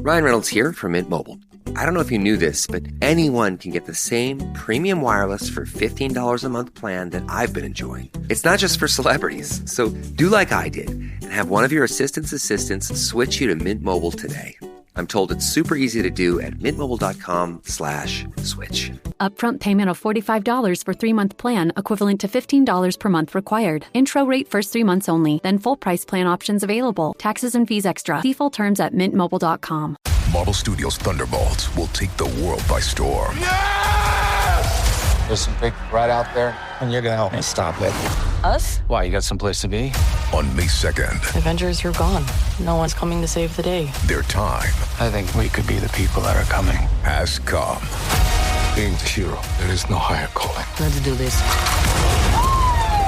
Ryan Reynolds here from Mint Mobile. I don't know if you knew this, but anyone can get the same premium wireless for $15 a month plan that I've been enjoying. It's not just for celebrities. So do like I did and have one of your assistants switch you to Mint Mobile today. I'm told it's super easy to do at mintmobile.com/switch. Upfront payment of $45 for 3-month plan, equivalent to $15 per month required. Intro rate first 3 months only, then full price plan options available. Taxes and fees extra. See full terms at mintmobile.com. Marvel Studios' Thunderbolts will take the world by storm. Yes! There's some big threat out there, and you're gonna help me stop it. Us? Why, you got someplace to be? On May 2nd. Avengers, you're gone. No one's coming to save the day. Their time. I think we could be the people that are coming. Has come. Being the hero, there is no higher calling. Let's do this.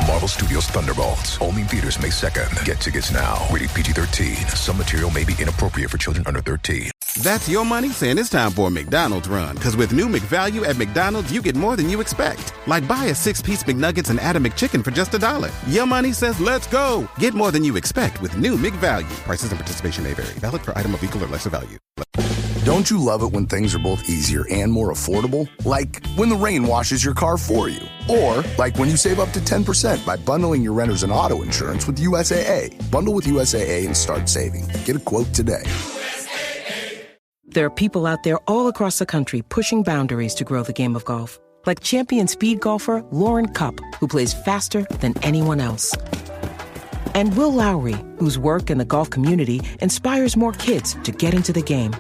Marvel Studios' Thunderbolts. Only in theaters May 2nd. Get tickets now. Rated PG-13. Some material may be inappropriate for children under 13. That's your money saying it's time for a McDonald's run. Because with new McValue at McDonald's, you get more than you expect. Like buy a 6-piece McNuggets and add a McChicken for just $1. Your money says let's go. Get more than you expect with new McValue. Prices and participation may vary. Valid for item of equal or lesser value. Don't you love it when things are both easier and more affordable? Like when the rain washes your car for you. Or like when you save up to 10% by bundling your renters and auto insurance with USAA. Bundle with USAA and start saving. Get a quote today. There are people out there all across the country pushing boundaries to grow the game of golf. Like champion speed golfer Lauren Cupp, who plays faster than anyone else. And Will Lowry, whose work in the golf community inspires more kids to get into the game.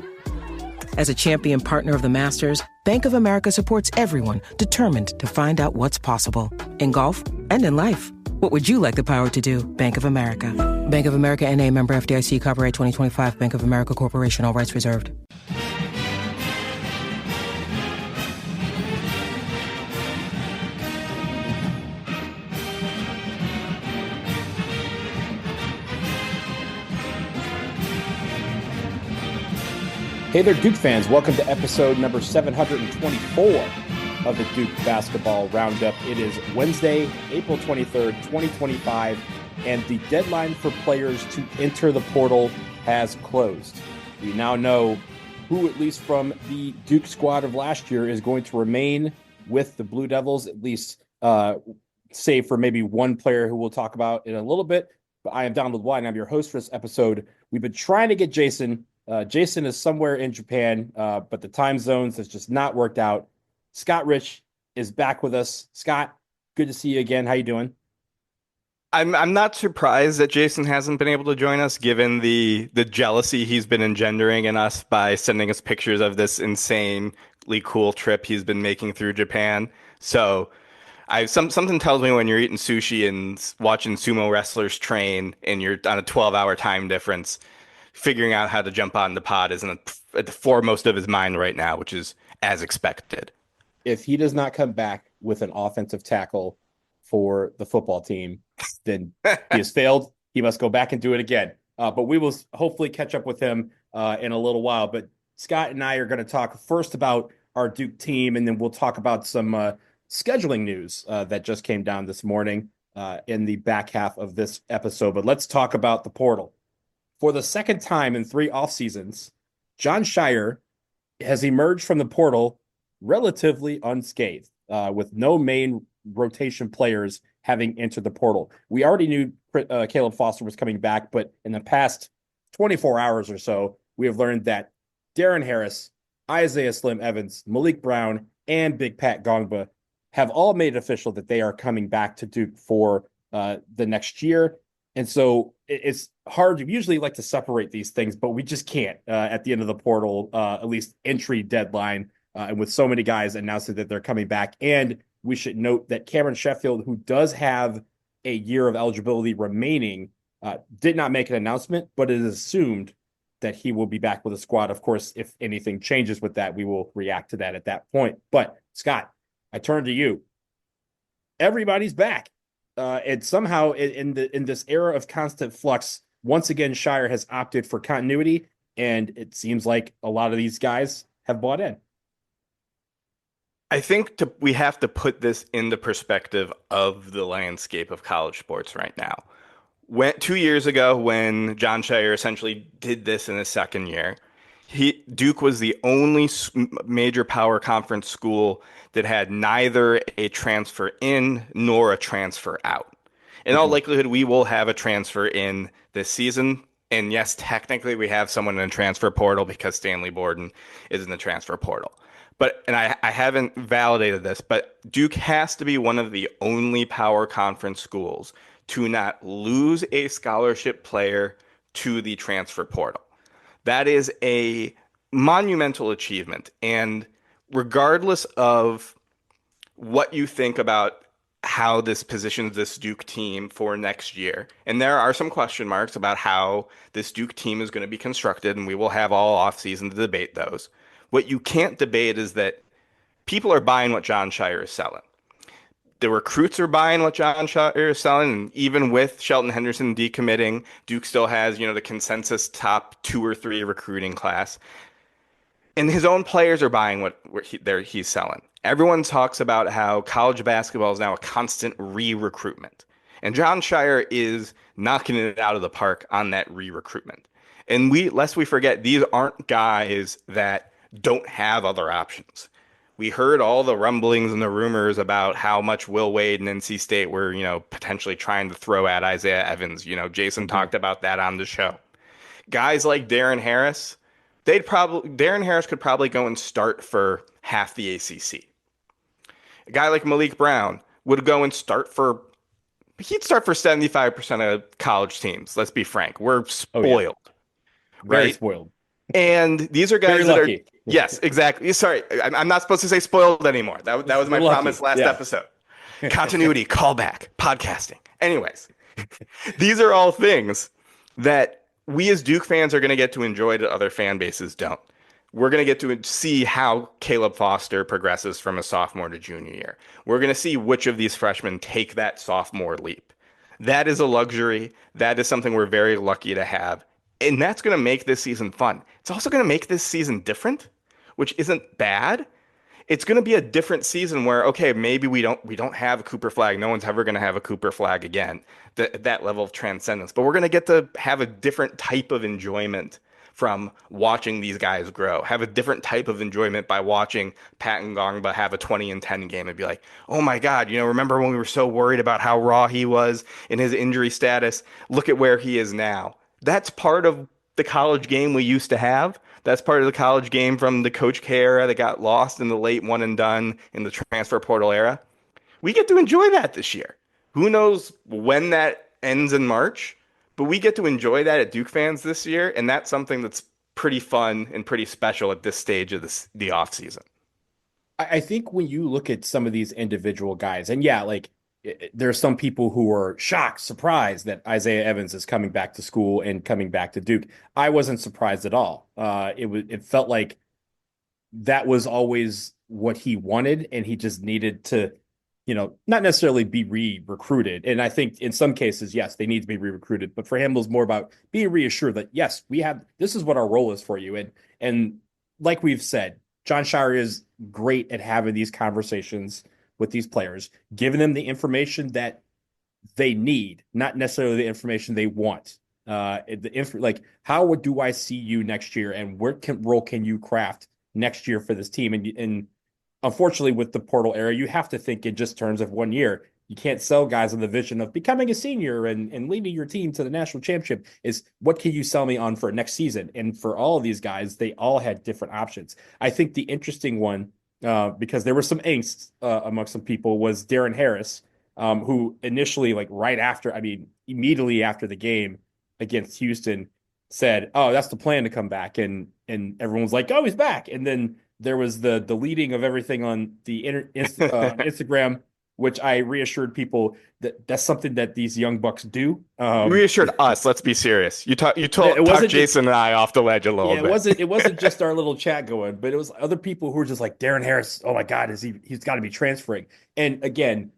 As a champion partner of the Masters, Bank of America supports everyone determined to find out what's possible. In golf and in life. What would you like the power to do? Bank of America. Bank of America NA, member FDIC, copyright 2025, Bank of America Corporation, all rights reserved. Hey there, Duke fans. Welcome to episode number 724 of the Duke Basketball Roundup. It is Wednesday, April 23rd, 2025, and the deadline for players to enter the portal has closed. We now know who, at least from the Duke squad of last year, is going to remain with the Blue Devils, at least save for maybe one player who we'll talk about in a little bit. But I am Donald White, and I'm your host for this episode. We've been trying to get Jason. Jason is somewhere in Japan, but the time zones has just not worked out. Scott Rich is back with us. Scott, good to see you again. How you doing? I'm not surprised that Jason hasn't been able to join us, given the jealousy he's been engendering in us by sending us pictures of this insanely cool trip he's been making through Japan. So something tells me when you're eating sushi and watching sumo wrestlers train and you're on a 12-hour time difference, figuring out how to jump on the pod isn't at the foremost of his mind right now, which is as expected. If he does not come back with an offensive tackle for the football team, then he has failed. He must go back and do it again. But we will hopefully catch up with him in a little while. But Scott and I are going to talk first about our Duke team, and then we'll talk about some scheduling news that just came down this morning in the back half of this episode. But let's talk about the portal. For the second time in 3 off seasons, Jon Scheyer has emerged from the portal relatively unscathed, with no main rotation players having entered the portal. We already knew Caleb Foster was coming back, but in the past 24 hours or so, we have learned that Darren Harris, Isaiah Slim Evans, Malik Brown, and Big Pat Gongba have all made it official that they are coming back to Duke for the next year. And so it's hard to usually like to separate these things, but we just can't at the end of the portal, at least entry deadline. And with so many guys announcing that they're coming back. And we should note that Cameron Sheffield, who does have a year of eligibility remaining, did not make an announcement, but it is assumed that he will be back with the squad. Of course, if anything changes with that, we will react to that at that point. But Scott, I turn to you. Everybody's back. And somehow in this era of constant flux, once again, Scheyer has opted for continuity, and it seems like a lot of these guys have bought in. I think we have to put this into perspective of the landscape of college sports right now. 2 years ago, when Jon Scheyer essentially did this in his second year, Duke was the only major power conference school that had neither a transfer in nor a transfer out. In all likelihood, we will have a transfer in this season. And yes, technically we have someone in the transfer portal because Stanley Borden is in the transfer portal. And I haven't validated this, but Duke has to be one of the only power conference schools to not lose a scholarship player to the transfer portal. That is a monumental achievement. And regardless of what you think about how this positions this Duke team for next year, and there are some question marks about how this Duke team is going to be constructed, and we will have all offseason to debate those. What you can't debate is that people are buying what John Shire is selling. The recruits are buying what John Shire is selling, and even with Shelton Henderson decommitting, Duke still has, the consensus top 2 or 3 recruiting class. And his own players are buying what he's selling. Everyone talks about how college basketball is now a constant re-recruitment. And John Shire is knocking it out of the park on that re-recruitment. And lest we forget, these aren't guys that don't have other options. We heard all the rumblings and the rumors about how much Will Wade and NC State were, potentially trying to throw at Isaiah Evans. Jason talked about that on the show. Guys like Darren Harris could probably go and start for half the ACC. A guy like Malik Brown would go and he'd start for 75% of college teams. Let's be frank. We're spoiled. Very right? spoiled. And these are guys Very that lucky. yes, exactly. Sorry, I'm not supposed to say spoiled anymore. That was my promise last episode. Continuity, callback, podcasting. Anyways, these are all things that we as Duke fans are going to get to enjoy that other fan bases don't. We're going to get to see how Caleb Foster progresses from a sophomore to junior year. We're going to see which of these freshmen take that sophomore leap. That is a luxury. That is something we're very lucky to have. And that's going to make this season fun. It's also going to make this season different, which isn't bad. It's going to be a different season where, okay, maybe we don't have a Cooper flag. No one's ever going to have a Cooper flag again, that level of transcendence. But we're going to get to have a different type of enjoyment from watching these guys grow, have a different type of enjoyment by watching Pat Ngongba have a 20-10 game and be like, oh my God, remember when we were so worried about how raw he was in his injury status? Look at where he is now. That's part of the college game we used to have. That's part of the college game from the Coach K era that got lost in the late one and done in the transfer portal era. We get to enjoy that this year. Who knows when that ends in March, but we get to enjoy that at Duke fans this year, and that's something that's pretty fun and pretty special at this stage of the offseason. I think when you look at some of these individual guys, and there's some people who are shocked, surprised that Isaiah Evans is coming back to school and coming back to Duke. I wasn't surprised at all. It felt like that was always what he wanted, and he just needed to, not necessarily be re-recruited. And I think in some cases, yes, they need to be re-recruited. But for him, it was more about being reassured that, yes, this is what our role is for you. And like we've said, John Shire is great at having these conversations with these players, giving them the information that they need, not necessarily the information they want. How do I see you next year, and what role can you craft next year for this team? And unfortunately, with the portal era, you have to think in just terms of 1 year. You can't sell guys on the vision of becoming a senior and leading your team to the national championship. Is what can you sell me on for next season? And for all of these guys, they all had different options. I think the interesting one, because there was some angst among some people, was Darren Harris, who initially, immediately after the game against Houston, said, "Oh, that's the plan to come back," and everyone was like, "Oh, he's back." And then there was the deleting of everything on the Instagram, which I reassured people that that's something that these young bucks do. You reassured us. Let's be serious. You talked Jason and I off the ledge a little bit. It wasn't just our little chat going, but it was other people who were just like, Darren Harris, oh my God, he's got to be transferring. And again,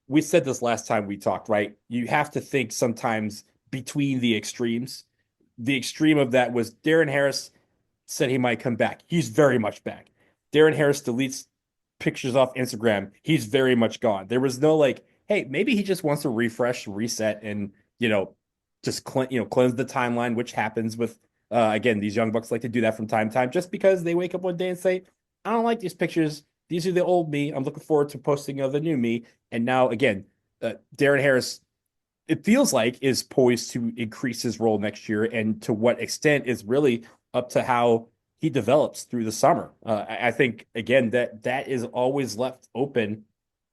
we said this last time we talked, right? You have to think sometimes between the extremes. The extreme of that was Darren Harris said he might come back. He's very much back. Darren Harris deletes pictures off Instagram. He's very much gone. There was no hey, maybe he just wants to refresh, reset, and just cleanse the timeline, which happens with Again, these young bucks like to do that from time to time just because they wake up one day and say, I don't like these pictures. These are the old me. I'm looking forward to posting of the new me. And now, again, Darren Harris, it feels like, is poised to increase his role next year. And to what extent is really up to how he develops through the summer. I think, again, that is always left open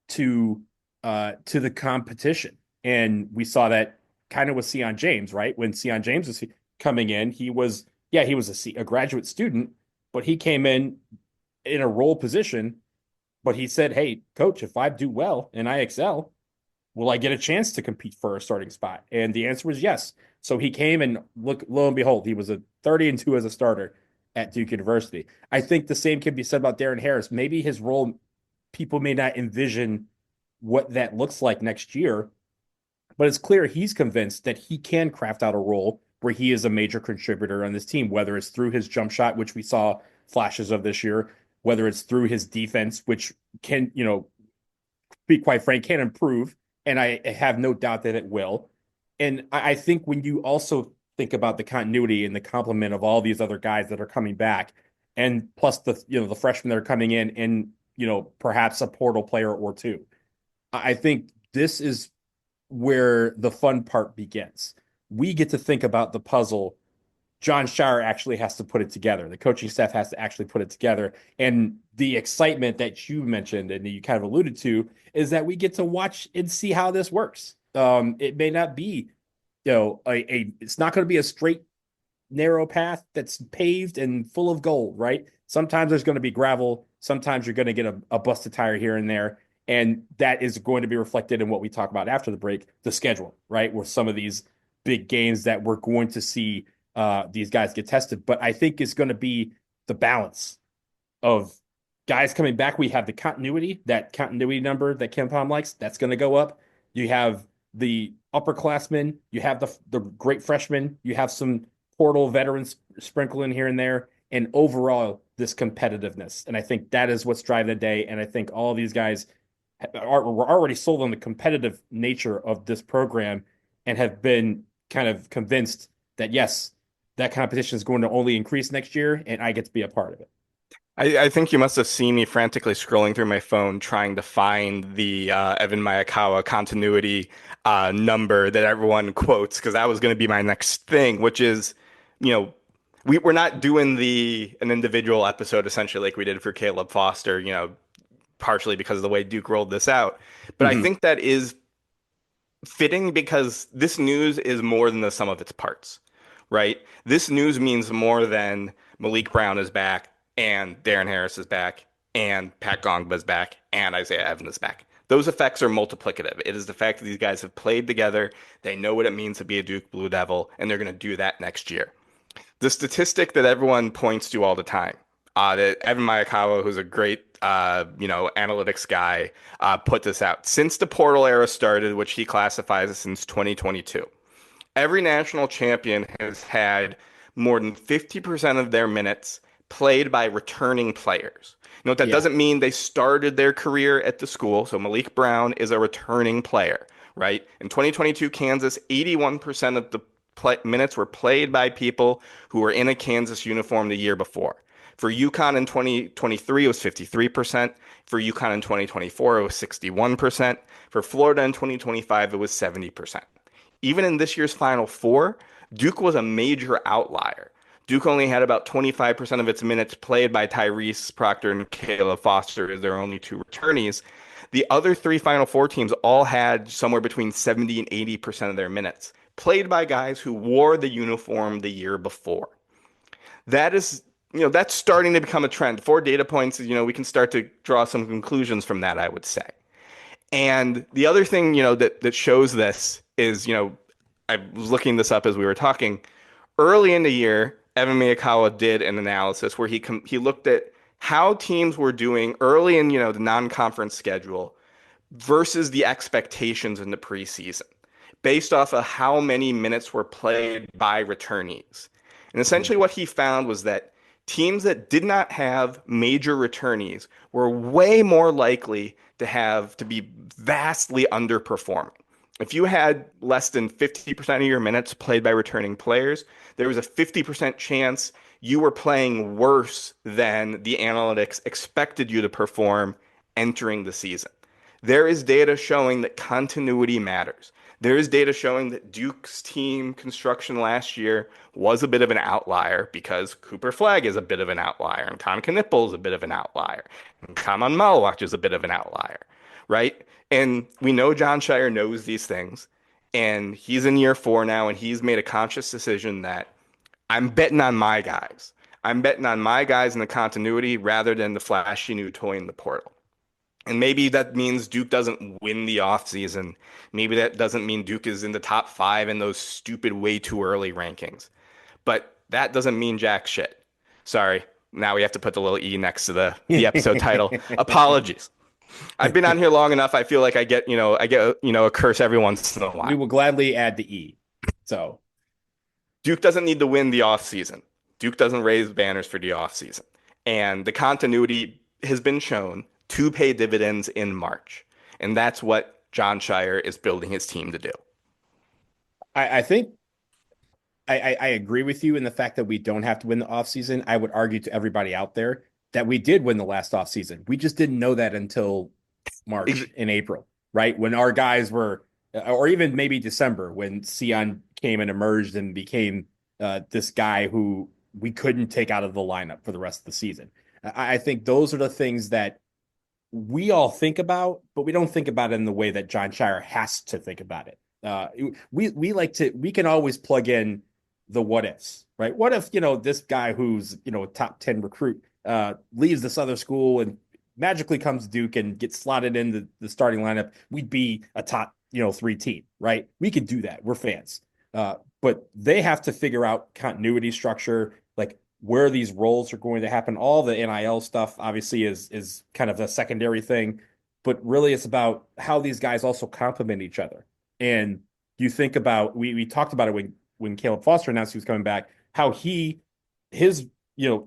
to the competition. And we saw that kind of with Sion James, right? When Sion James was coming in, he was a graduate student, but he came in a role position. But he said, "Hey, coach, if I do well and I excel, will I get a chance to compete for a starting spot?" And the answer was yes. So he came and lo and behold, he was a 30-2 as a starter at Duke University. I think the same can be said about Darren Harris. Maybe his role, people may not envision what that looks like next year, but it's clear he's convinced that he can craft out a role where he is a major contributor on this team, whether it's through his jump shot, which we saw flashes of this year, whether it's through his defense, which can, be quite frank, can improve. And I have no doubt that it will. And I think when you also think about the continuity and the complement of all these other guys that are coming back, and plus the freshmen that are coming in, and perhaps a portal player or two, I think this is where the fun part begins. We get to think about the puzzle. John Shire actually has to put it together. The coaching staff has to actually put it together. And the excitement that you mentioned and you kind of alluded to is that we get to watch and see how this works. It may not be, it's not going to be a straight, narrow path that's paved and full of gold, right? Sometimes there's going to be gravel. Sometimes you're going to get a busted tire here and there. And that is going to be reflected in what we talk about after the break, the schedule, right? Where some of these big games that we're going to see these guys get tested. But I think it's going to be the balance of guys coming back. We have the continuity, that continuity number that Ken Palm likes, that's going to go up. You have the upperclassmen, you have the great freshmen, you have some portal veterans sprinkle in here and there, and overall this competitiveness. And I think that is what's driving the day. And I think all these guys were already sold on the competitive nature of this program and have been kind of convinced that, yes, that competition is going to only increase next year, and I get to be a part of it. I think you must have seen me frantically scrolling through my phone trying to find the Evan Miyakawa continuity number that everyone quotes, because that was going to be my next thing, which is, we're not doing an individual episode essentially like we did for Caleb Foster, partially because of the way Duke rolled this out. But I think that is fitting because this news is more than the sum of its parts, right? This news means more than Malik Brown is back and Darren Harris is back and Pat Gongba is back and Isaiah Evans is back. Those effects are multiplicative. It is the fact that these guys have played together. They know what it means to be a Duke Blue Devil, and they're going to do that next year. The statistic that everyone points to all the time, that Evan Miyakawa, who's a great analytics guy, put this out. Since the portal era started, which he classifies as since 2022, every national champion has had more than 50% of their minutes played by returning players. That doesn't mean they started their career at the school. So Malik Brown is a returning player, right? In 2022, Kansas, 81% of the minutes were played by people who were in a Kansas uniform the year before. For UConn in 2023, it was 53%. For UConn in 2024, it was 61%. For Florida in 2025, it was 70%. Even in this year's Final Four, Duke was a major outlier. Duke only had about 25% of its minutes played by Tyrese Proctor and Caleb Foster as their only two returnees. The other three Final Four teams all had somewhere between 70 and 80% of their minutes played by guys who wore the uniform the year before. That is, that's starting to become a trend. 4 data points, we can start to draw some conclusions from that, I would say. And the other thing, that shows this is, I was looking this up as we were talking. Early in the year, Evan Miyakawa did an analysis where he looked at how teams were doing early in, the non-conference schedule versus the expectations in the preseason, based off of how many minutes were played by returnees. And essentially what he found was that teams that did not have major returnees were way more likely to be vastly underperforming. If you had less than 50% of your minutes played by returning players, there was a 50% chance you were playing worse than the analytics expected you to perform entering the season. There is data showing that continuity matters. There is data showing that Duke's team construction last year was a bit of an outlier because Cooper Flagg is a bit of an outlier, and Tom Knippel is a bit of an outlier, and Kaman Malwach is a bit of an outlier, right? And we know John Shire knows these things, and he's in year 4 now, and he's made a conscious decision that I'm betting on my guys. I'm betting on my guys in the continuity rather than the flashy new toy in the portal. And maybe that means Duke doesn't win the offseason. Maybe that doesn't mean Duke is in the top 5 in those stupid way too early rankings. But that doesn't mean jack shit. Sorry. Now we have to put the little E next to the episode title. Apologies. I've been on here long enough. I feel like I get a curse every once in a while. We will gladly add the E. So Duke doesn't need to win the offseason. Duke doesn't raise banners for the offseason. And the continuity has been shown to pay dividends in March. And that's what John Shire is building his team to do. I think I agree with you in the fact that we don't have to win the offseason. I would argue to everybody out there that we did win the last offseason. We just didn't know that until March and April, right? When our guys were, or even maybe December, when Sion came and emerged and became this guy who we couldn't take out of the lineup for the rest of the season. I think those are the things that we all think about, but we don't think about it in the way that John Shire has to think about it. We can always plug in the what ifs, right? What if, this guy who's, a top 10 recruit leaves this other school and magically comes to Duke and gets slotted into the starting lineup? We'd be a top, 3 team, right? We could do that. We're fans. But they have to figure out continuity structure, like where these roles are going to happen. All the NIL stuff obviously is kind of a secondary thing, but really it's about how these guys also complement each other. And you think about, we talked about it when Caleb Foster announced he was coming back, how his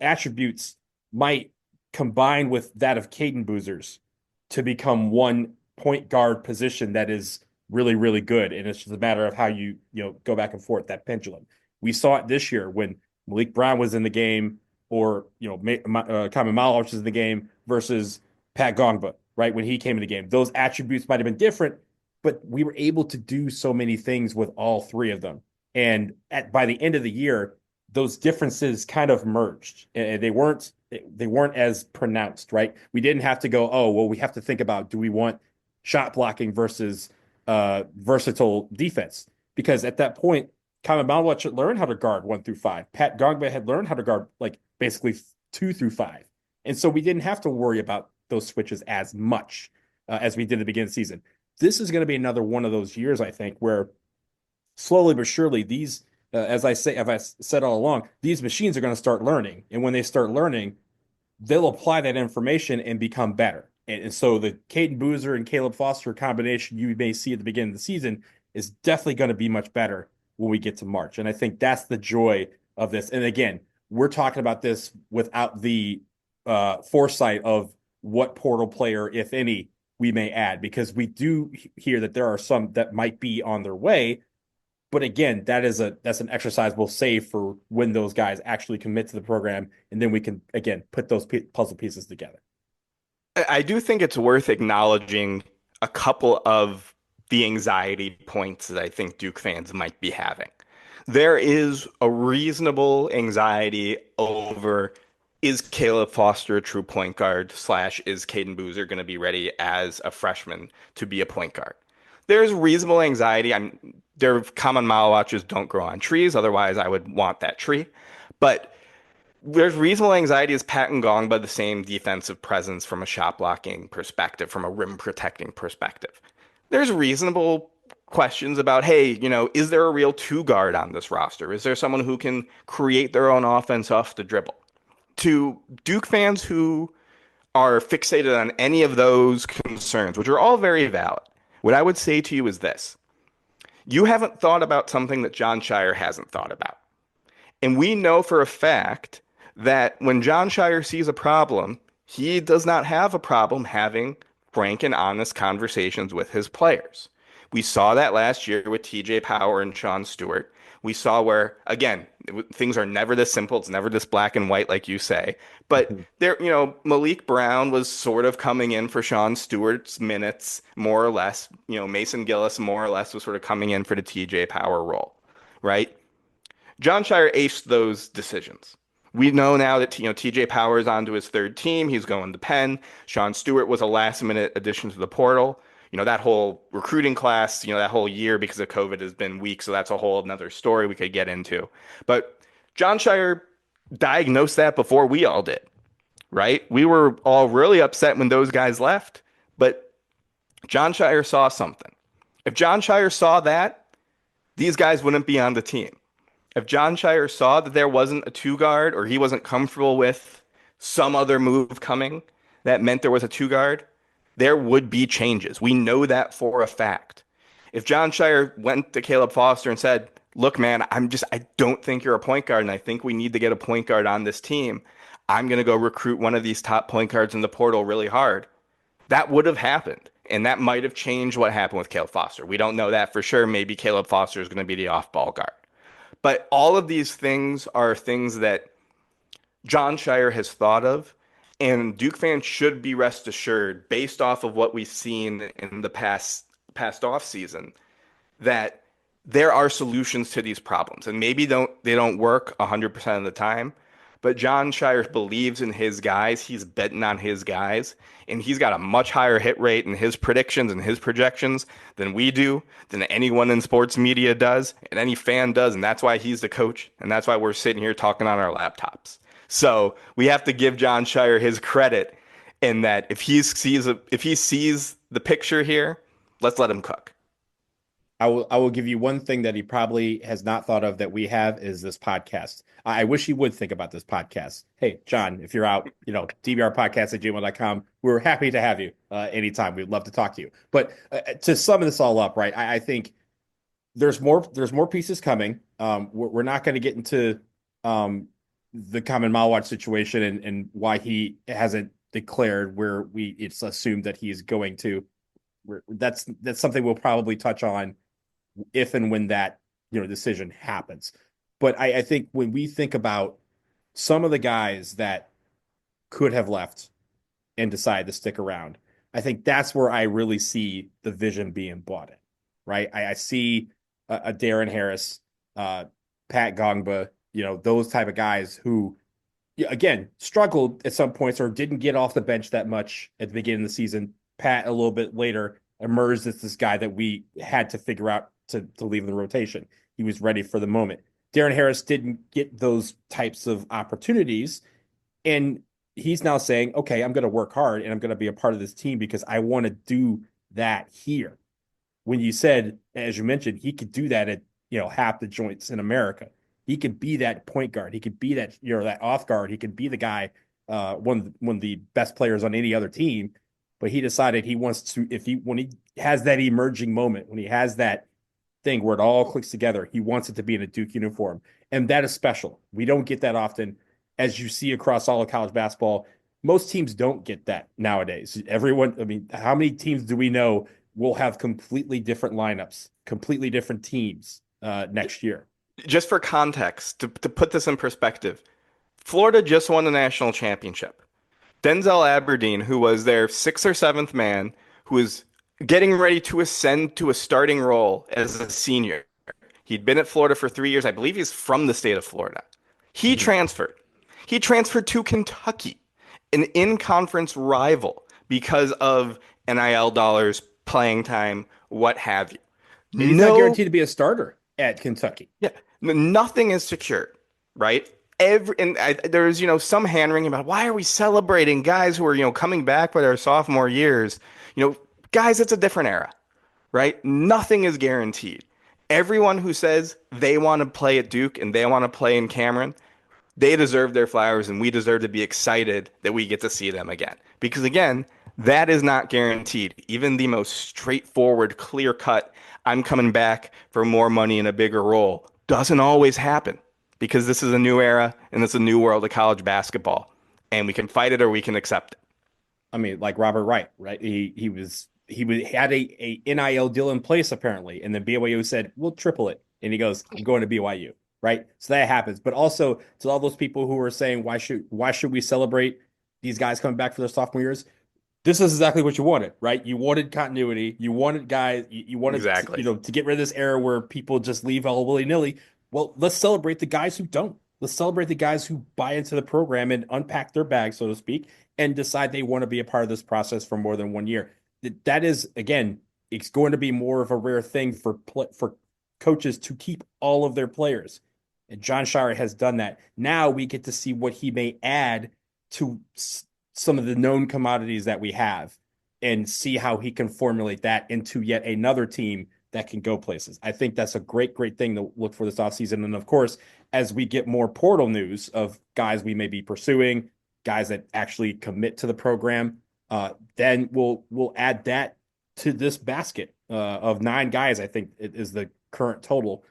attributes might combine with that of Caden Boozer's to become one point guard position that is really, really good. And it's just a matter of how you go back and forth, that pendulum. We saw it this year when Malik Brown was in the game, or Kamen Malwach was in the game versus Pat Gongba, right? When he came in the game, those attributes might have been different, but we were able to do so many things with all 3 of them. And by the end of the year, those differences kind of merged. And they weren't as pronounced, right? We didn't have to go, oh, well, we have to think about, do we want shot blocking versus versatile defense? Because at that point, Kamen Malwach should learn how to guard 1 through 5. Pat Gongba had learned how to guard like basically 2 through 5. And so we didn't have to worry about those switches as much as we did at the beginning of the season. This is going to be another one of those years, I think, where slowly but surely these, as I said all along, these machines are going to start learning. And when they start learning, they'll apply that information and become better. And so the Caden Boozer and Caleb Foster combination you may see at the beginning of the season is definitely going to be much better when we get to March. And I think that's the joy of this. And again, we're talking about this without the foresight of what portal player, if any, we may add, because we do hear that there are some that might be on their way. But again, that's an exercise we'll save for when those guys actually commit to the program, and then we can again put those puzzle pieces together. I do think it's worth acknowledging a couple of the anxiety points that I think Duke fans might be having. There is a reasonable anxiety over, is Caleb Foster a true point guard / is Caden Boozer going to be ready as a freshman to be a point guard? There's reasonable anxiety. Their Kamen Malwachs don't grow on trees. Otherwise, I would want that tree. But there's reasonable anxiety. Is Pat and Gongba the same defensive presence from a shot blocking perspective, from a rim protecting perspective? There's reasonable questions about, hey, is there a real 2 guard on this roster? Is there someone who can create their own offense off the dribble? To Duke fans who are fixated on any of those concerns, which are all very valid, what I would say to you is this. You haven't thought about something that John Shire hasn't thought about. And we know for a fact that when John Shire sees a problem, he does not have a problem having frank and honest conversations with his players. We saw that last year with TJ Power and Sean Stewart. We saw where, again, things are never this simple. It's never this black and white, like you say. But there, Malik Brown was sort of coming in for Sean Stewart's minutes, more or less. Mason Gillis, more or less, was sort of coming in for the TJ Power role, right? John Shire aced those decisions. We know now that TJ Power is onto his third team. He's going to Penn. Sean Stewart was a last-minute addition to the portal. That whole recruiting class, that whole year because of COVID has been weak. So that's a whole another story we could get into. But John Shire diagnosed that before we all did, right? We were all really upset when those guys left, but John Shire saw something. If John Shire saw that, these guys wouldn't be on the team. If John Shire saw that there wasn't a two guard or he wasn't comfortable with some other move coming that meant there was a two guard, there would be changes. We know that for a fact. If John Shire went to Caleb Foster and said, look, man, I don't think you're a point guard, and I think we need to get a point guard on this team. I'm going to go recruit one of these top point guards in the portal really hard. That would have happened, and that might have changed what happened with Caleb Foster. We don't know that for sure. Maybe Caleb Foster is going to be the off-ball guard. But all of these things are things that John Shire has thought of, and Duke fans should be rest assured, based off of what we've seen in the past off season, that there are solutions to these problems. And maybe they don't work 100% of the time, but John Shire believes in his guys. He's betting on his guys, and he's got a much higher hit rate in his predictions and his projections than we do, than anyone in sports media does, and any fan does. And that's why he's the coach, and that's why we're sitting here talking on our laptops. So we have to give John Shire his credit in that if he sees the picture here, let's let him cook. I will give you one thing that he probably has not thought of that we have is this podcast. I wish he would think about this podcast. Hey, John, if you're out, dbrpodcast@gmail.com. We're happy to have you anytime. We'd love to talk to you. But to sum this all up, right, I think there's more pieces coming. We're not going to get into the Common Malwatch situation and why he hasn't declared where it's assumed that he's going to. That's something we'll probably touch on if and when that decision happens. But I think when we think about some of the guys that could have left and decided to stick around, I think that's where I really see the vision being bought in, right? I see a Darren Harris, Pat Gongba, those type of guys who, again, struggled at some points or didn't get off the bench that much at the beginning of the season. Pat, a little bit later, emerged as this guy that we had to figure out to leave in the rotation. He was ready for the moment. Darren Harris didn't get those types of opportunities, and he's now saying, okay, I'm going to work hard and I'm going to be a part of this team because I want to do that here. When you said, as you mentioned, he could do that at half the joints in America. He could be that point guard. He could be that that off guard. He could be the guy, one of the best players on any other team. But he decided he wants to, when he has that emerging moment, when he has that thing where it all clicks together, he wants it to be in a Duke uniform. And that is special. We don't get that often, as you see across all of college basketball. Most teams don't get that nowadays. How many teams do we know will have completely different lineups, completely different teams next year? Just for context, to put this in perspective, Florida just won the national championship. Denzel Aberdeen, who was their 6th or 7th man, who was getting ready to ascend to a starting role as a senior. He'd been at Florida for 3 years. I believe he's from the state of Florida. He transferred. He transferred to Kentucky, an in-conference rival, because of NIL dollars, playing time, what have you. And he's not guaranteed to be a starter at Kentucky. Yeah, nothing is secured, right? There's some hand-wringing about why are we celebrating guys who are coming back for their sophomore years. Guys, it's a different era, right? Nothing is guaranteed. Everyone who says they want to play at Duke and they want to play in Cameron, they deserve their flowers, and we deserve to be excited that we get to see them again. Because again, that is not guaranteed. Even the most straightforward, clear-cut, I'm coming back for more money and a bigger role doesn't always happen, because this is a new era and it's a new world of college basketball, and we can fight it or we can accept it. Like Robert Wright, right? He was had a NIL deal in place apparently, and then BYU said we'll triple it, and he goes, I'm going to BYU, right? So that happens. But also to all those people who are saying why should we celebrate these guys coming back for their sophomore years? This is exactly what you wanted, right? You wanted continuity. You wanted guys. You wanted Exactly. to get rid of this era where people just leave all willy nilly. Well, let's celebrate the guys who don't. Let's celebrate the guys who buy into the program and unpack their bag, so to speak, and decide they want to be a part of this process for more than 1 year. That is, again, it's going to be more of a rare thing for coaches to keep all of their players. And John Shire has done that. Now we get to see what he may add to some of the known commodities that we have and see how he can formulate that into yet another team that can go places. I think that's a great thing to look for this offseason. And of course, as we get more portal news of guys we may be pursuing, guys that actually commit to the program, then we'll add that to this basket of 9 guys, I think it is the current total,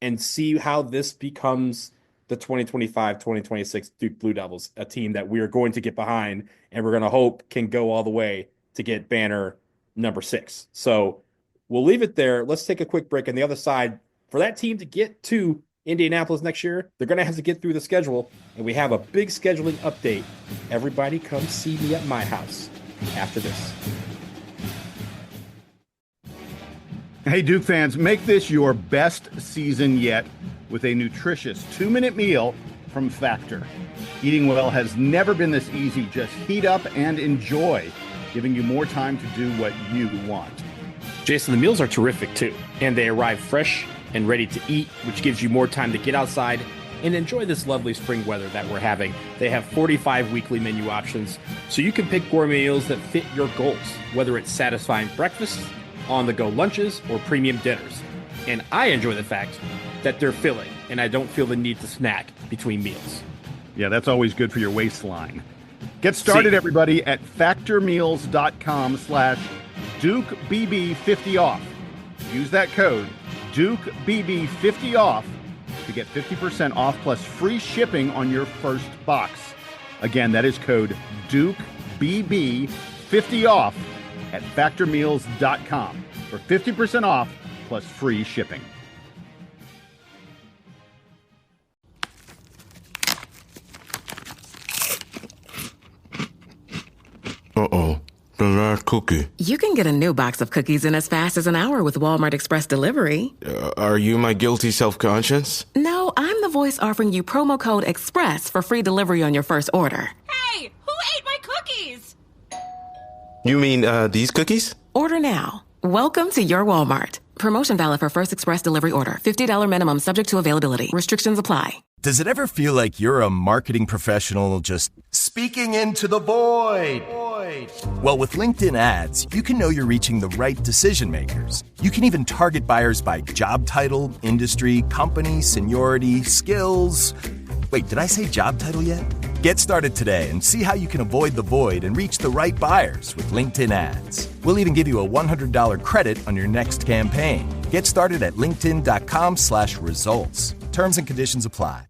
and see how this becomes the 2025-2026 Duke Blue Devils, a team that we are going to get behind and we're going to hope can go all the way to get banner number 6. So we'll leave it there. Let's take a quick break. On the other side, for that team to get to Indianapolis next year, they're going to have to get through the schedule, and we have a big scheduling update. Everybody come see me at my house after this. Hey, Duke fans, make this your best season yet with a nutritious 2-minute meal from Factor. Eating well has never been this easy. Just heat up and enjoy, giving you more time to do what you want. Jason, the meals are terrific too, and they arrive fresh and ready to eat, which gives you more time to get outside and enjoy this lovely spring weather that we're having. They have 45 weekly menu options, so you can pick gourmet meals that fit your goals, whether it's satisfying breakfasts, on-the-go lunches, or premium dinners. And I enjoy the fact that they're filling, and I don't feel the need to snack between meals. Yeah, that's always good for your waistline. Get started, everybody, at factormeals.com/DukeBB50off. Use that code, DukeBB50off, to get 50% off plus free shipping on your first box. Again, that is code DukeBB50off at factormeals.com for 50% off plus free shipping. Uh-oh, the last cookie. You can get a new box of cookies in as fast as an hour with Walmart Express Delivery. Are you my guilty self-conscience? No, I'm the voice offering you promo code EXPRESS for free delivery on your first order. Hey, who ate my cookies? You mean, these cookies? Order now. Welcome to your Walmart. Promotion valid for first express delivery order. $50 minimum subject to availability. Restrictions apply. Does it ever feel like you're a marketing professional just speaking into the void? Well, with LinkedIn ads, you can know you're reaching the right decision makers. You can even target buyers by job title, industry, company, seniority, skills. Wait, did I say job title yet? Get started today and see how you can avoid the void and reach the right buyers with LinkedIn ads. We'll even give you a $100 credit on your next campaign. Get started at linkedin.com/results. Terms and conditions apply.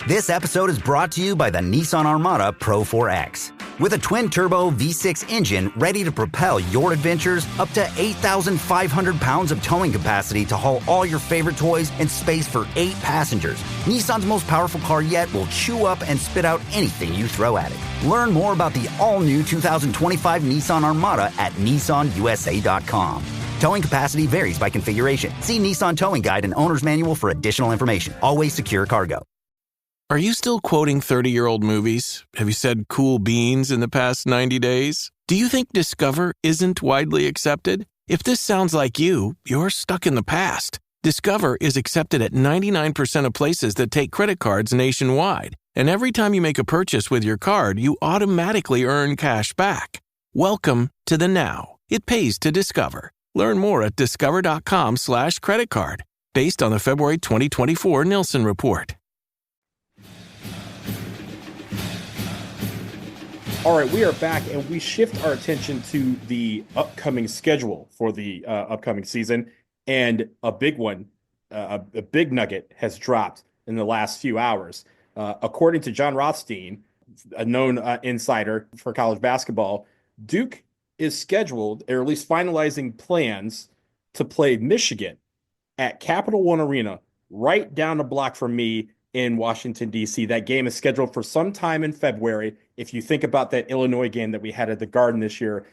This episode is brought to you by the Nissan Armada Pro 4X. With a twin-turbo V6 engine ready to propel your adventures, up to 8,500 pounds of towing capacity to haul all your favorite toys and space for 8 passengers. Nissan's most powerful car yet will chew up and spit out anything you throw at it. Learn more about the all-new 2025 Nissan Armada at nissanusa.com. Towing capacity varies by configuration. See Nissan Towing Guide and Owner's Manual for additional information. Always secure cargo. Are you still quoting 30-year-old movies? Have you said cool beans in the past 90 days? Do you think Discover isn't widely accepted? If this sounds like you, you're stuck in the past. Discover is accepted at 99% of places that take credit cards nationwide. And every time you make a purchase with your card, you automatically earn cash back. Welcome to the now. It pays to Discover. Learn more at discover.com/credit card, based on the February 2024 Nielsen report. All right, we are back, and we shift our attention to the upcoming schedule for the upcoming season. And a big one, a big nugget has dropped in the last few hours. According to John Rothstein, a known insider for college basketball, Duke is scheduled, or at least finalizing plans to play Michigan at Capital One Arena, right down the block from me in Washington, D.C. That game is scheduled for some time in February. If you think about that Illinois game that we had at the Garden this year,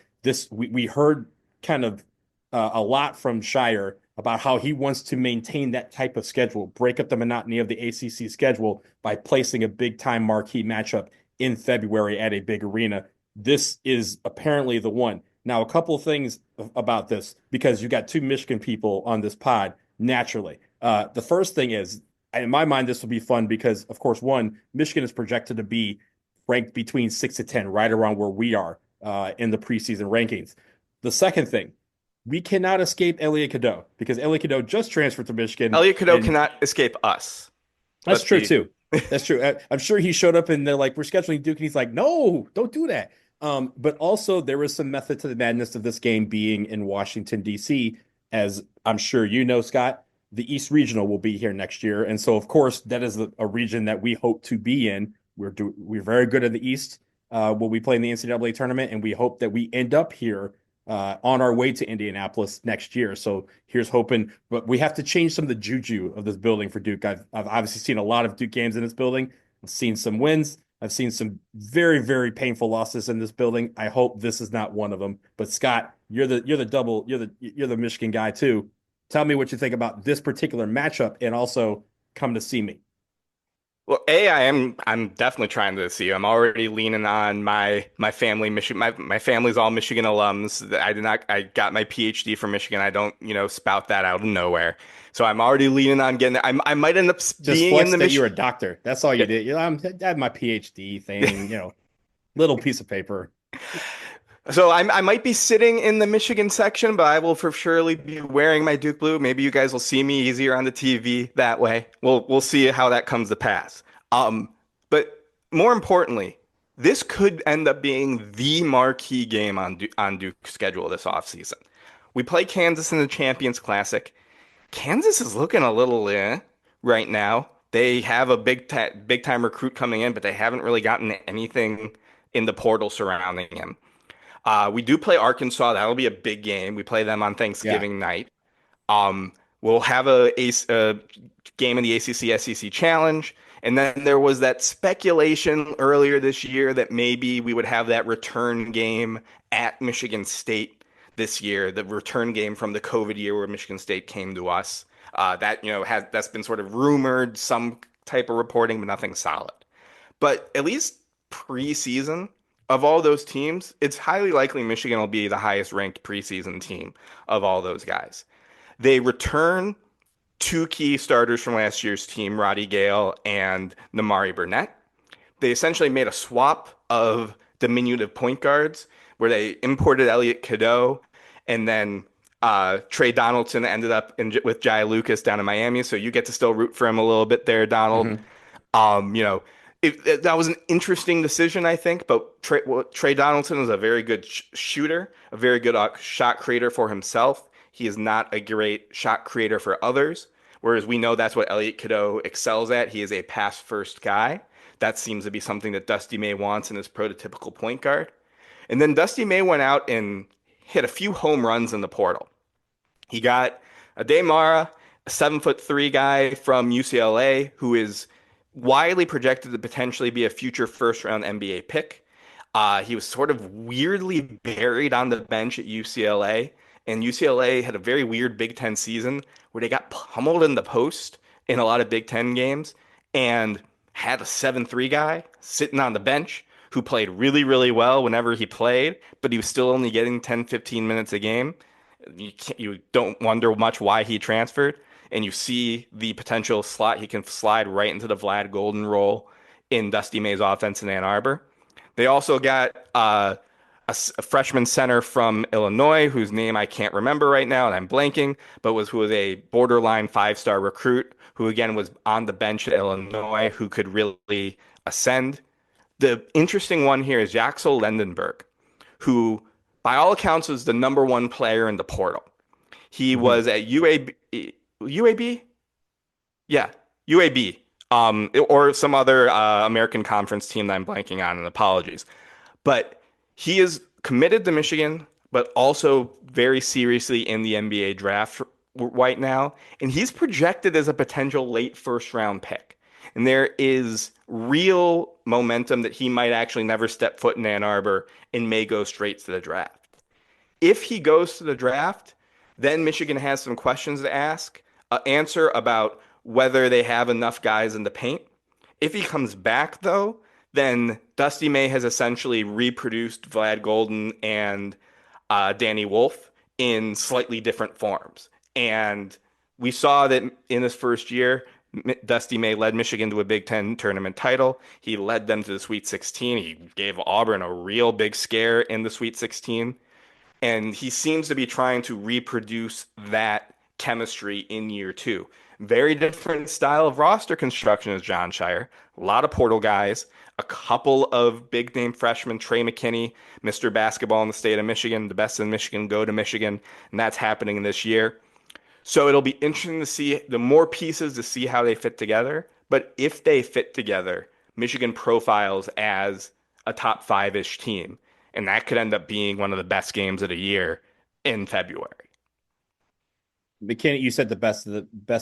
we heard kind of a lot from Shire about how he wants to maintain that type of schedule, break up the monotony of the ACC schedule by placing a big time marquee matchup in February at a big arena. This is apparently the one. Now, a couple of things about this, because you got two Michigan people on this pod naturally. The first thing is, in my mind, this will be fun because, of course, one, Michigan is projected to be ranked between 6 to 10, right around where we are in the preseason rankings. The second thing, we cannot escape Elliot Cadeau because Elliot Cadeau just transferred to Michigan. Elliot Cadeau cannot escape us. That's true, too. That's true. I'm sure he showed up and they're like, we're scheduling Duke. And he's like, no, don't do that. But also, there was some method to the madness of this game being in Washington, D.C., as I'm sure you know, Scott. The East Regional will be here next year. And so, of course, that is a region that we hope to be in. We're very good in the East when we play in the NCAA tournament, and we hope that we end up here on our way to Indianapolis next year. So here's hoping, but we have to change some of the juju of this building for Duke. I've obviously seen a lot of Duke games in this building. I've seen some wins. I've seen some very, very painful losses in this building. I hope this is not one of them. But Scott, you're the Michigan guy too. Tell me what you think about this particular matchup, and also come to see me. Well, I'm definitely trying to see you. I'm already leaning on my family. My family's all Michigan alums. I got my PhD from Michigan. I don't, spout that out of nowhere. So I'm already leaning on getting there. I might end up being in the that you're a doctor. That's all you did. I had my PhD thing, little piece of paper. So I might be sitting in the Michigan section, but I will for surely be wearing my Duke blue. Maybe you guys will see me easier on the TV that way. We'll see how that comes to pass. But more importantly, this could end up being the marquee game on Duke's schedule this offseason. We play Kansas in the Champions Classic. Kansas is looking a little right now. They have a big time recruit coming in, but they haven't really gotten anything in the portal surrounding him. We do play Arkansas. That'll be a big game. We play them on Thanksgiving night. We'll have a game in the ACC SEC Challenge. And then there was that speculation earlier this year that maybe we would have that return game at Michigan State this year, the return game from the COVID year where Michigan State came to us. That's been sort of rumored, some type of reporting, but nothing solid. But at least preseason, of all those teams, it's highly likely Michigan will be the highest ranked preseason team of all those guys. They return two key starters from last year's team, Roddy Gale and Namari Burnett. They essentially made a swap of diminutive point guards where they imported Elliot Cadeau, and then Trey Donaldson ended up with Jai Lucas down in Miami. So you get to still root for him a little bit there, Donald. Mm-hmm. That was an interesting decision, I think, but Trey Donaldson is a very good shooter, a very good shot creator for himself. He is not a great shot creator for others, whereas we know that's what Elliot Cadeau excels at. He is a pass-first guy. That seems to be something that Dusty May wants in his prototypical point guard. And then Dusty May went out and hit a few home runs in the portal. He got Ade Mara, a 7'3" guy from UCLA, who is widely projected to potentially be a future first-round NBA pick. He was sort of weirdly buried on the bench at UCLA, and UCLA had a very weird Big Ten season where they got pummeled in the post in a lot of Big Ten games and had a 7'3" guy sitting on the bench who played really, really well whenever he played, but he was still only getting 10, 15 minutes a game. You don't wonder much why he transferred. And you see the potential slot. He can slide right into the Vlad Golden role in Dusty May's offense in Ann Arbor. They also got a freshman center from Illinois, whose name I can't remember right now, and I'm blanking, but who was a borderline 5-star recruit, who again was on the bench at Illinois, who could really ascend. The interesting one here is Jaxel Lendenberg, who by all accounts was the number one player in the portal. He was at UAB? Yeah, UAB, or some other American Conference team that I'm blanking on, and apologies. But he is committed to Michigan. but also very seriously in the NBA draft right now. And he's projected as a potential late first round pick. And there is real momentum that he might actually never step foot in Ann Arbor and may go straight to the draft. If he goes to the draft, then Michigan has some questions to answer about whether they have enough guys in the paint. If he comes back, though, then Dusty May has essentially reproduced Vlad Golden and Danny Wolf in slightly different forms. And we saw that in his first year, Dusty May led Michigan to a Big Ten tournament title. He led them to the Sweet 16. He gave Auburn a real big scare in the Sweet 16. And he seems to be trying to reproduce that chemistry in year two. Very different style of roster construction as John Shire. A lot of portal guys, a couple of big name freshmen, Trey McKinney, Mr. Basketball in the state of Michigan, the best in Michigan go to Michigan, and that's happening this year. So it'll be interesting to see the more pieces to see how they fit together. But if they fit together, Michigan profiles as a top five-ish team. And that could end up being one of the best games of the year in February. McKinney, you said the best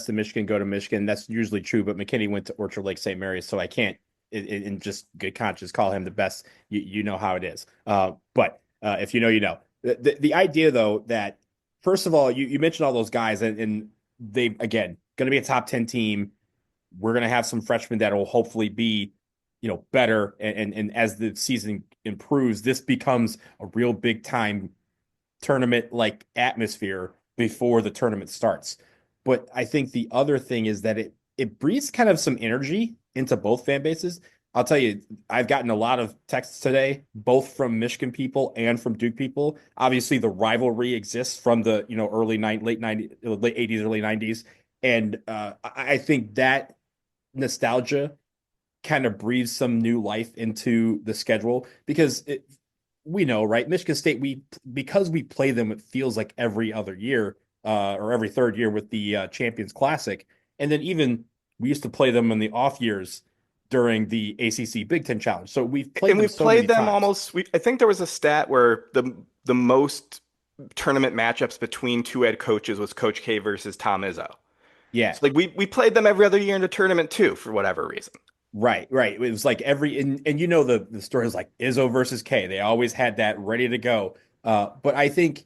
of Michigan go to Michigan. That's usually true, but McKinney went to Orchard Lake St. Mary's, so I can't, in just good conscience, call him the best. You know how it is. But if you know, you know. The idea, though, that first of all, you mentioned all those guys, and they, again, going to be a top 10 team. We're going to have some freshmen that will hopefully be, better. And as the season improves, this becomes a real big time tournament like atmosphere before the tournament starts. But I think the other thing is that it breathes kind of some energy into both fan bases. I'll tell you, I've gotten a lot of texts today, both from Michigan people and from Duke people. Obviously, the rivalry exists from the late 80s, early 90s, and I think that nostalgia kind of breathes some new life into the schedule because we know, right? Michigan State, because we play them, it feels like every other year or every third year with the Champions Classic, and then even we used to play them in the off years during the ACC Big Ten Challenge. So we've played them so many times. Almost. I think there was a stat where the most tournament matchups between two head coaches was Coach K versus Tom Izzo. Yeah, so like we played them every other year in the tournament too, for whatever reason. Right. It was like and the story is like Izzo versus K. They always had that ready to go. But I think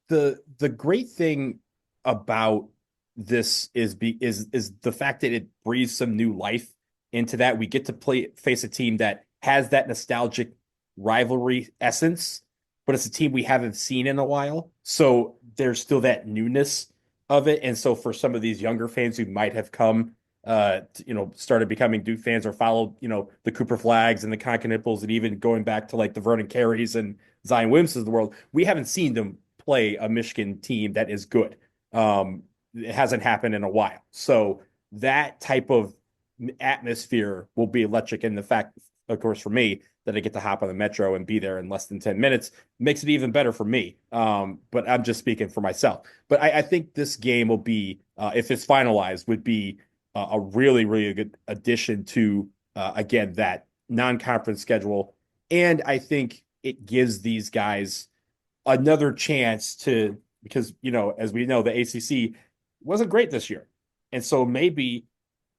the great thing about this is the fact that it breathes some new life into that. We get to face a team that has that nostalgic rivalry essence, but it's a team we haven't seen in a while. So there's still that newness of it. And so for some of these younger fans who might have come started becoming Duke fans or followed, the Cooper Flags and the Conca-Nipples and even going back to like the Vernon Careys and Zion Williamsons of the world, we haven't seen them play a Michigan team that is good. It hasn't happened in a while. So that type of atmosphere will be electric. And the fact, of course, for me, that I get to hop on the metro and be there in less than 10 minutes makes it even better for me. But I'm just speaking for myself. But I think this game will be, if it's finalized, would be a really, really good addition to, again, that non-conference schedule. And I think it gives these guys another chance because, as we know, the ACC wasn't great this year. And so maybe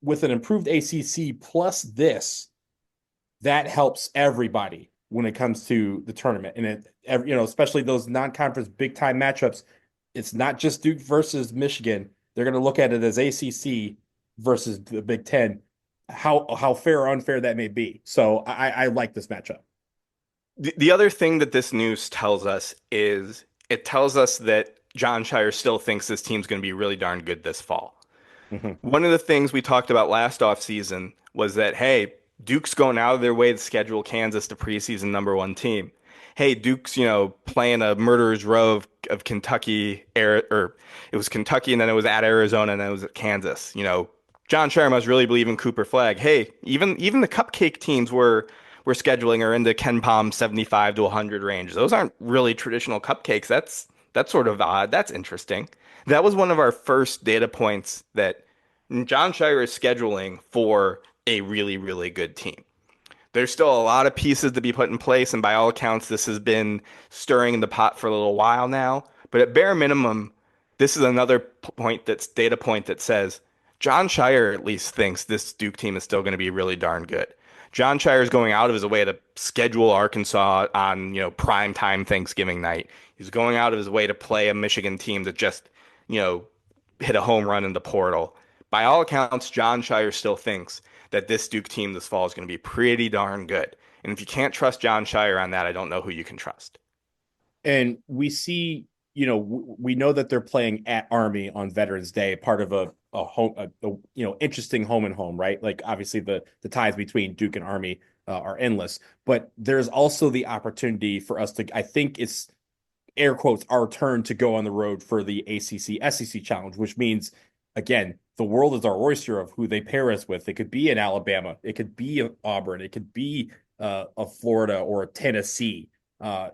with an improved ACC plus this, that helps everybody when it comes to the tournament. And especially those non-conference big-time matchups, it's not just Duke versus Michigan. They're going to look at it as ACC versus the Big Ten, how fair or unfair that may be. So I like this matchup. The other thing that this news tells us is it tells us that John Shire still thinks this team's going to be really darn good this fall. Mm-hmm. One of the things we talked about last offseason was that, hey, Duke's going out of their way to schedule Kansas the preseason #1 team. Hey, Duke's, playing a murderer's row of Kentucky, or it was Kentucky and then it was at Arizona and then it was at Kansas. John Shire must really believe in Cooper Flag. Hey, even the cupcake teams we're scheduling are in the Ken Palm 75 to 100 range. Those aren't really traditional cupcakes. That's sort of odd. That's interesting. That was one of our first data points that John Shire is scheduling for a really, really good team. There's still a lot of pieces to be put in place, and by all accounts, this has been stirring the pot for a little while now. But at bare minimum, this is another data point that says John Shire at least thinks this Duke team is still going to be really darn good. John Shire is going out of his way to schedule Arkansas on, prime time Thanksgiving night. He's going out of his way to play a Michigan team that just, you know, hit a home run in the portal. By all accounts, John Shire still thinks that this Duke team this fall is going to be pretty darn good. And if you can't trust John Shire on that, I don't know who you can trust. And we see, we know that they're playing at Army on Veterans Day, part of a home, interesting home and home, right? Like obviously the ties between Duke and Army are endless, but there's also the opportunity for us to, I think it's air quotes, our turn to go on the road for the ACC SEC challenge, which means, again, the world is our oyster of who they pair us with. It could be in Alabama, it could be Auburn, it could be a Florida or a Tennessee. I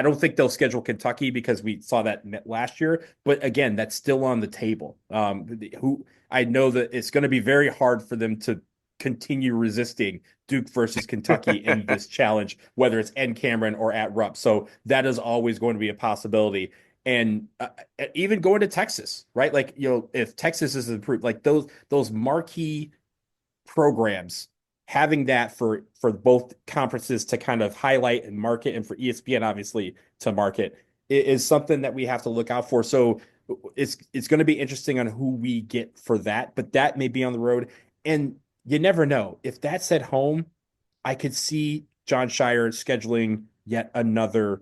don't think they'll schedule Kentucky because we saw that last year. But again, that's still on the table. Who I know that it's going to be very hard for them to continue resisting Duke versus Kentucky in this challenge, whether it's in Cameron or at Rupp. So that is always going to be a possibility. And even going to Texas, right? Like, if Texas is improved, like those marquee programs, having that for both conferences to kind of highlight and market, and for ESPN obviously to market, is something that we have to look out for. So it's going to be interesting on who we get for that, but that may be on the road. And you never know. If that's at home, I could see John Shire scheduling yet another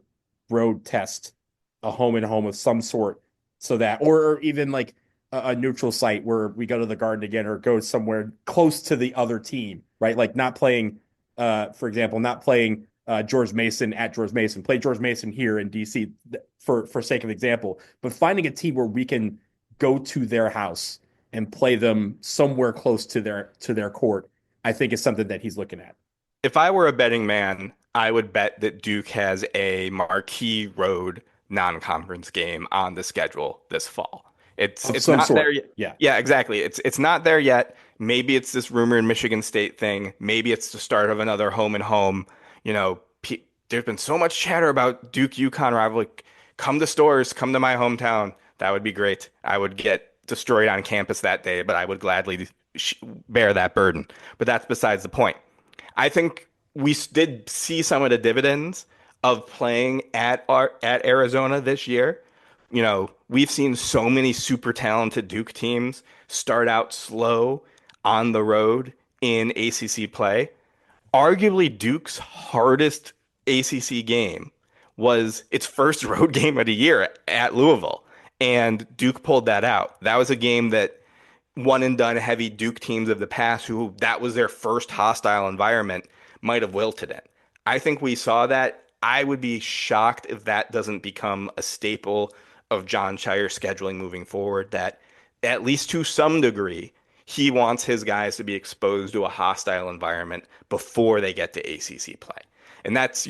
road test, a home and home of some sort, so that, or even like a neutral site where we go to the Garden again, or go somewhere close to the other team, right? Like not playing, for example, not playing George Mason at George Mason, play George Mason here in DC for sake of example, but finding a team where we can go to their house and play them somewhere close to their court, I think is something that he's looking at. If I were a betting man, I would bet that Duke has a marquee road non-conference game on the schedule this fall. It's not there yet. Yeah. Yeah, exactly. It's not there yet. Maybe it's this rumored Michigan State thing. Maybe it's the start of another home and home. There's been so much chatter about Duke UConn rivalry. Come to Stores, come to my hometown. That would be great. I would get destroyed on campus that day, but I would gladly bear that burden. But that's besides the point. I think we did see some of the dividends of playing at Arizona this year. We've seen so many super talented Duke teams start out slow on the road in ACC play. Arguably, Duke's hardest ACC game was its first road game of the year at Louisville, and Duke pulled that out. That was a game that one and done heavy Duke teams of the past, who that was their first hostile environment, might have wilted it. I think we saw that. I would be shocked if that doesn't become a staple of John Shire's scheduling moving forward, that at least to some degree, he wants his guys to be exposed to a hostile environment before they get to ACC play. And that's,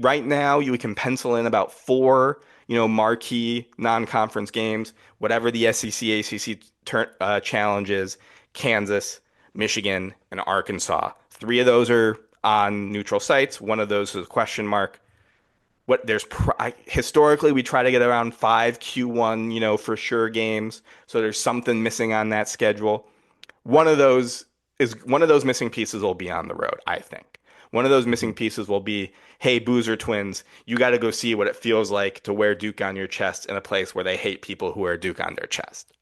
right now we can pencil in about 4, marquee non-conference games, whatever the SEC, ACC challenges: Kansas, Michigan, and Arkansas. 3 of those are on neutral sites. 1 of those is a question mark. Historically, we try to get around 5 Q1, for sure games. So there's something missing on that schedule. One of those missing pieces will be on the road, I think. One of those missing pieces will be, hey, Boozer Twins, you got to go see what it feels like to wear Duke on your chest in a place where they hate people who wear Duke on their chest.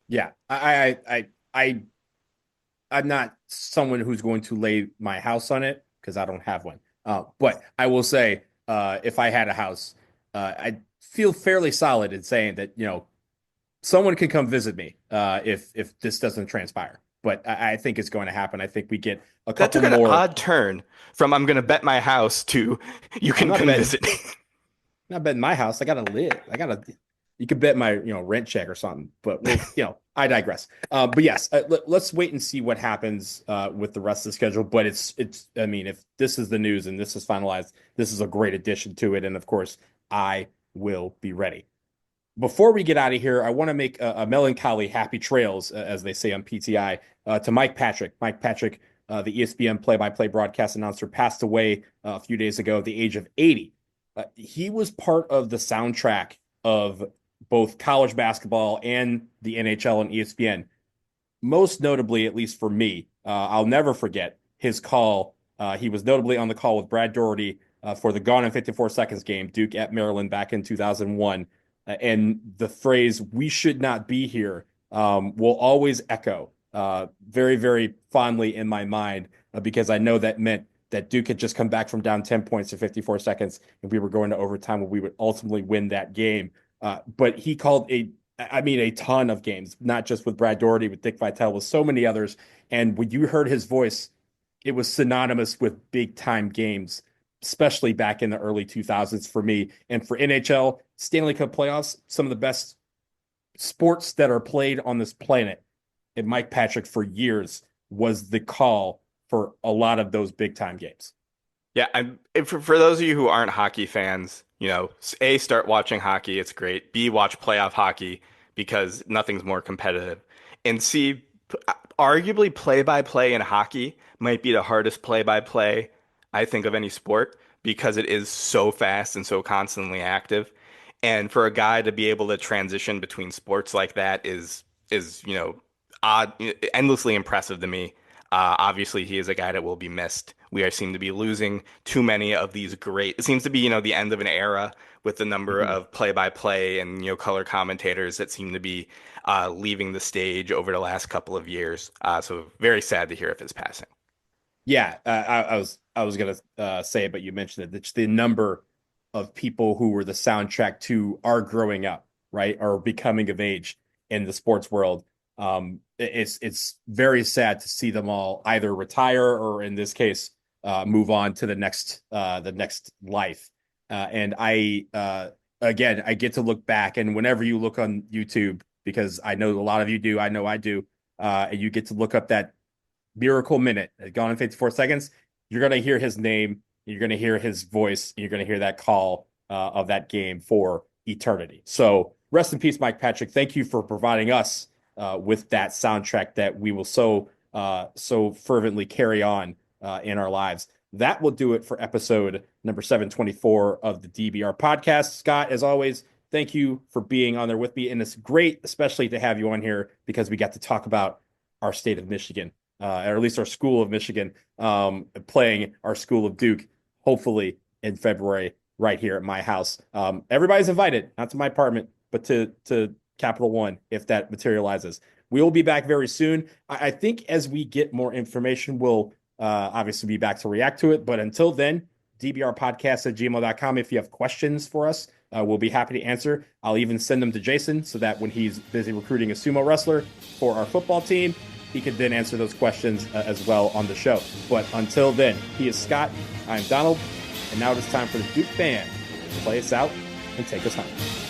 Yeah, I'm not someone who's going to lay my house on it because I don't have one. But I will say, if I had a house, I feel fairly solid in saying that, someone can come visit me if this doesn't transpire. But I think it's going to happen. I think we get a couple more. That took an odd turn from I'm going to bet my house to you can come visit me. Not betting my house. I got to live. You could bet my rent check or something. But I digress. But yes, let's wait and see what happens with the rest of the schedule. But it's. I mean, if this is the news and this is finalized, this is a great addition to it. And of course, I will be ready. Before we get out of here, I want to make a melancholy happy trails, as they say on PTI, to Mike Patrick. Mike Patrick the ESPN play-by-play broadcast announcer, passed away a few days ago at the age of 80. He was part of the soundtrack of both college basketball and the NHL and ESPN. Most notably, at least for me, I'll never forget his call. He was notably on the call with Brad Daugherty for the Gone in 54 Seconds game, Duke at Maryland back in 2001. And the phrase, "we should not be here," will always echo very, very fondly in my mind, because I know that meant that Duke had just come back from down 10 points in 54 seconds, and we were going to overtime where we would ultimately win that game. But he called a ton of games, not just with Brad Daugherty, with Dick Vitale, with so many others. And when you heard his voice, it was synonymous with big time games, especially back in the early 2000s for me. And for NHL, Stanley Cup playoffs, some of the best sports that are played on this planet. And Mike Patrick for years was the call for a lot of those big time games. Yeah, for those of you who aren't hockey fans, A, start watching hockey. It's great. B, watch playoff hockey because nothing's more competitive. And C, arguably play-by-play in hockey might be the hardest play-by-play, I think, of any sport because it is so fast and so constantly active. And for a guy to be able to transition between sports like that is odd, endlessly impressive to me. Obviously, he is a guy that will be missed. We seem to be losing too many of these great. It seems to be, the end of an era with the number of play-by-play and color commentators that seem to be leaving the stage over the last couple of years. So very sad to hear of his passing. Yeah, I was gonna say it, but you mentioned it. It's the number of people who were the soundtrack to our growing up, right, or becoming of age in the sports world. It's very sad to see them all either retire or, in this case, move on to the next life. And I get to look back, and whenever you look on YouTube, because I know a lot of you do, I know I do, and you get to look up that miracle minute, Gone in 54 seconds, you're going to hear his name, you're going to hear his voice, you're going to hear that call of that game for eternity. So rest in peace, Mike Patrick. Thank you for providing us with that soundtrack that we will so fervently carry on in our lives. That will do it for episode number 724 of the DBR podcast. Scott, as always, thank you for being on there with me. And it's great, especially to have you on here, because we got to talk about our state of Michigan, or at least our school of Michigan, playing our school of Duke, hopefully in February, right here at my house. Everybody's invited, not to my apartment, but to Capital One, if that materializes. We will be back very soon. I think as we get more information, we'll obviously be back to react to it. But until then, dbrpodcast@gmail.com. If you have questions for us, we'll be happy to answer. I'll even send them to Jason so that when he's busy recruiting a sumo wrestler for our football team, he could then answer those questions as well on the show. But until then, he is Scott, I'm Donald, and now it is time for the Duke Band to play us out and take us home.